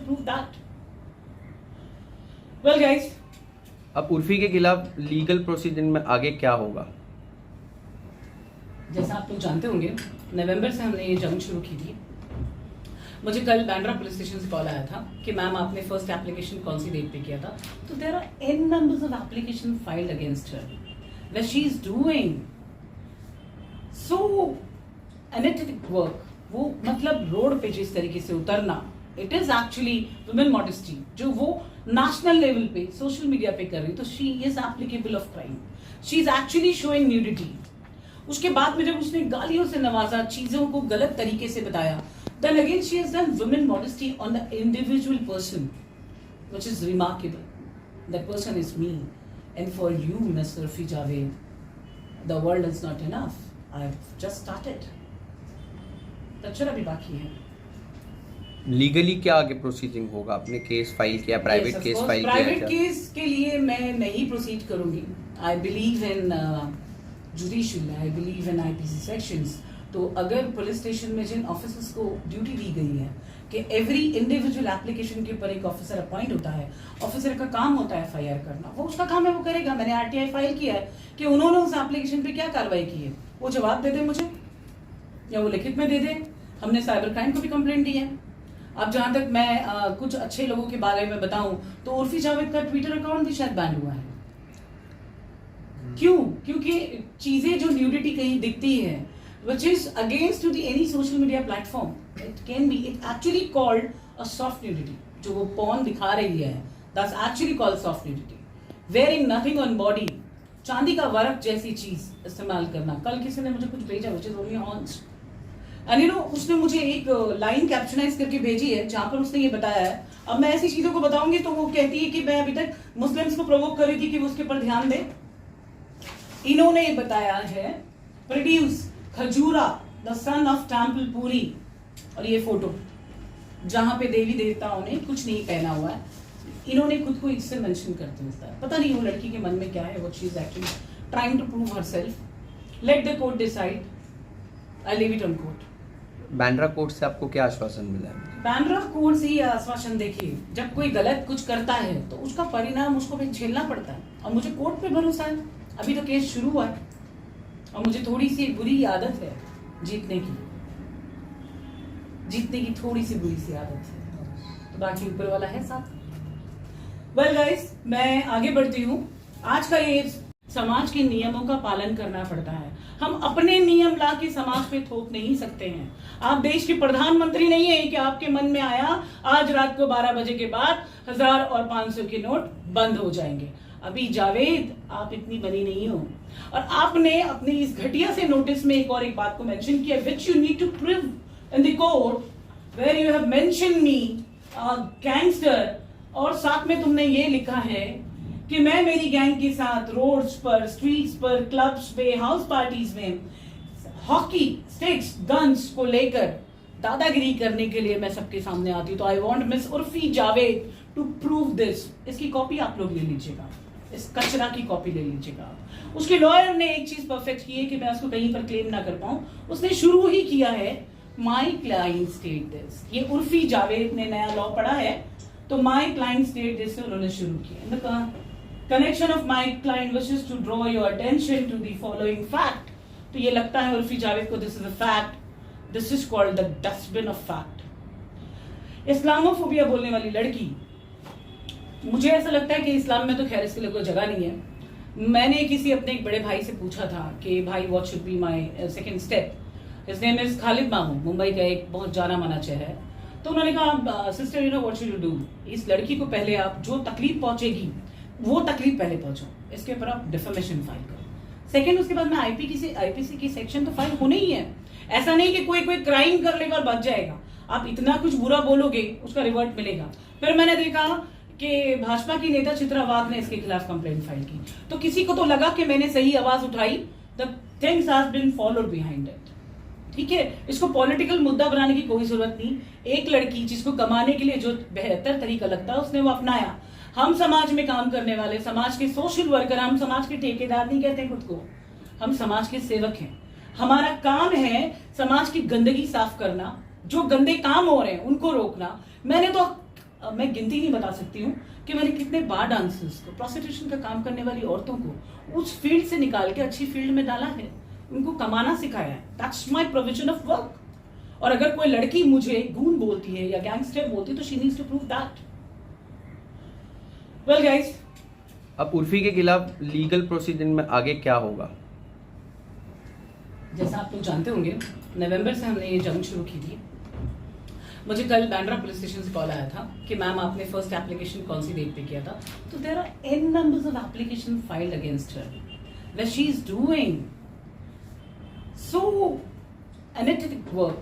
prove that. Well guys, अब उर्फी के खिलाफ लीगल प्रोसीजर में आगे क्या होगा? जैसा आप लोग जानते होंगे, नवंबर से हमने ये जंग शुरू की थी। मुझे कल बांद्रा पुलिस स्टेशन से कॉल आया था कि मैम आपने फर्स्ट एप्लीकेशन कौन सी डेट पे किया था? तो there are n numbers of application filed against her what she is doing so एनेटिक वर्क। वो मतलब रोड पे जिस तरीके से उतरना, it is actually women modesty जो वो नेशनल लेवल पे सोशल मीडिया पे कर रही, तो she is applicable of crime. She is actually showing nudity. उसके बाद में जब उसने गालियों से नवाजा, चीजों को गलत तरीके से बताया, then again she has done women modesty on the individual person, which is remarkable. That person is me, and for you, Ms. Urfi Javed, the world is not enough. I've just started. तच्छरा भी बाकी है। Legally क्या आगे processing होगा? आपने case file किया, private case file किया? Private case के लिए मैं नहीं प्रोसीड करूंगी। I believe in judicial, I believe in IPC sections. तो अगर पुलिस स्टेशन में जिन ऑफिसर्स को ड्यूटी दी गई है कि एवरी इंडिविजुअल एप्लीकेशन के ऊपर एक ऑफिसर अपॉइंट होता है, ऑफिसर का काम होता है एफआईआर करना, वो उसका काम है, वो करेगा। मैंने आरटीआई फाइल किया है कि उन्होंने उस एप्लीकेशन पे क्या कार्रवाई की है, वो जवाब दे दे मुझे, या वो लिखित में दे दे। हमने साइबर क्राइम को भी कंप्लेंट दी है। अब जहां तक मैं कुछ अच्छे लोगों के बारे में बताऊं तो उर्फी जावेद का ट्विटर अकाउंट भी शायद बैन हुआ है। क्यों? क्योंकि चीजें जो न्यूडिटी कहीं दिखती है which is against to the any social media platform, it can be, it actually called a soft nudity. जो वो porn दिखा रही है, that's actually called soft nudity. Wearing nothing on body, चांदी का वर्क जैसी चीज इस्तेमाल करना। कल किसी ने मुझे कुछ भेजा which is only horns, and you know, उसने मुझे एक लाइन कैप्शनाइज करके भेजी है जहां पर उसने ये बताया है। अब मैं ऐसी चीजों को बताऊंगी तो वो कहती है कि मैं अभी तक मुस्लिम्स को प्रोवोक कर रही थी कि वो उसके ऊपर ध्यान दे। इन्होंने ये बताया है, produce Khajura the sun of temple Puri, और ये फोटो जहां पे देवी देवताओं ने कुछ नहीं पहना हुआ है, इन्होंने खुद को इससे मेंशन करते हुए। पता नहीं वो लड़की के मन में क्या है, what she is actually trying to prove herself. Let the court decide, I leave it on court. Bandra court से आपको क्या आश्वासन मिला है? बांद्रा कोर्ट से ये आश्वासन, देखिए जब कोई गलत कुछ करता है तो उसका परिणाम उसको भी झेलना पड़ता है, और मुझे कोर्ट पे भरोसा है। अभी तो केस शुरू हुआ है और मुझे थोड़ी सी बुरी आदत है जीतने की थोड़ी सी बुरी सी आदत है, तो बाकी ऊपर वाला है साथ। वेल गाइस, मैं आगे बढ़ती हूँ। आज का ये समाज के नियमों का पालन करना पड़ता है। हम अपने नियम ला के समाज पे थोप नहीं सकते हैं। आप देश के प्रधानमंत्री नहीं है कि आपके मन में आया आज रात को 12 बजे के बाद 1000 और 500 के नोट बंद हो जाएंगे। अभी जावेद, आप इतनी बनी नहीं हो, और आपने अपनी इस घटिया से नोटिस में एक और एक बात को मेंशन किया, which you need to prove in the court, where you have mention me gangster, और साथ में तुमने ये लिखा है कि मैं मेरी गैंग के साथ रोड्स पर, स्ट्रीट्स पर, क्लब्स पे, हाउस पार्टीज में हॉकी स्टिक्स, गन्स को लेकर दादागिरी करने के लिए मैं सबके सामने आती हूँ। तो I want miss Urfi Javed to prove this. इसकी कॉपी आप लोग ले लीजिएगा, इस कचरा की कॉपी ले लीजिएगा। उसके लॉयर ने एक चीज परफेक्ट की है कि मैं उसको कहीं पर क्लेम ना कर पाऊं। उसने शुरू ही किया है माई क्लाइंट स्टेट दिस। ये उर्फी जावेद ने नया लॉ पढ़ा है, तो माई क्लाइंट स्टेट दिस से उन्होंने शुरू किया। Connection of my client wishes to draw your attention to the following fact. तो ये लगता है उर्फी जावेद को this is a fact, this is called the dustbin of fact. Islamophobia बोलने वाली लड़की, मुझे ऐसा लगता है कि इस्लाम में तो खैर इसके लिए कोई जगह नहीं है। मैंने किसी अपने एक बड़े भाई से पूछा था कि भाई what should be my second step. His name is Khalid मामू, मुंबई का एक बहुत जाना माना चेहरा है। तो उन्होंने कहा sister you know what should you do, इस लड़की को पहले आप जो तकलीफ पहुंचेगी वो तकलीफ पहले पहुंचो, इसके ऊपर आप डिफेमेशन फाइल करो। सेकंड, उसके बाद में आईपीसी की सेक्शन तो फाइल होनी ही है। ऐसा नहीं कि कोई क्राइम कर लेगा और बच जाएगा। आप इतना कुछ बुरा बोलोगे उसका रिवर्ट मिलेगा। फिर मैंने देखा कि भाजपा की नेता चित्रा वाघ ने इसके खिलाफ कंप्लेंट फाइल की, तो किसी को तो लगा कि मैंने सही आवाज उठाई। The things has been followed behind it. ठीक है, इसको पॉलिटिकल मुद्दा बनाने की कोई जरूरत नहीं। एक लड़की जिसको कमाने के लिए जो बेहतर तरीका लगता है उसने वो अपनाया। हम समाज में काम करने वाले, समाज के सोशल वर्कर, हम समाज के ठेकेदार नहीं कहते खुद को, हम समाज के सेवक हैं। हमारा काम है समाज की गंदगी साफ करना, जो गंदे काम हो रहे हैं उनको रोकना। मैंने तो मैं गिनती नहीं बता सकती हूँ कि मैंने कितने बार डांसर्स को, प्रोस्टिट्यूशन का काम करने वाली औरतों को उस फील्ड से निकाल के अच्छी फील्ड में डाला है, उनको कमाना सिखाया है। That's my provision of work. और अगर कोई लड़की मुझे गून बोलती है या गैंगस्टर बोलती है तो she needs to prove that. Well guys, अब उर्फी के खिलाफ लीगल प्रोसीजर में आगे क्या होगा? जैसा आप लोग जानते होंगे, नवंबर से हमने ये जंग शुरू की थी। मुझे कल बैंड्रा पुलिस स्टेशन से कॉल आया था कि मैम आपने फर्स्ट एप्लीकेशन कौन सी डेट पे किया था? तो there are n numbers of application filed against her where she is doing so analytic work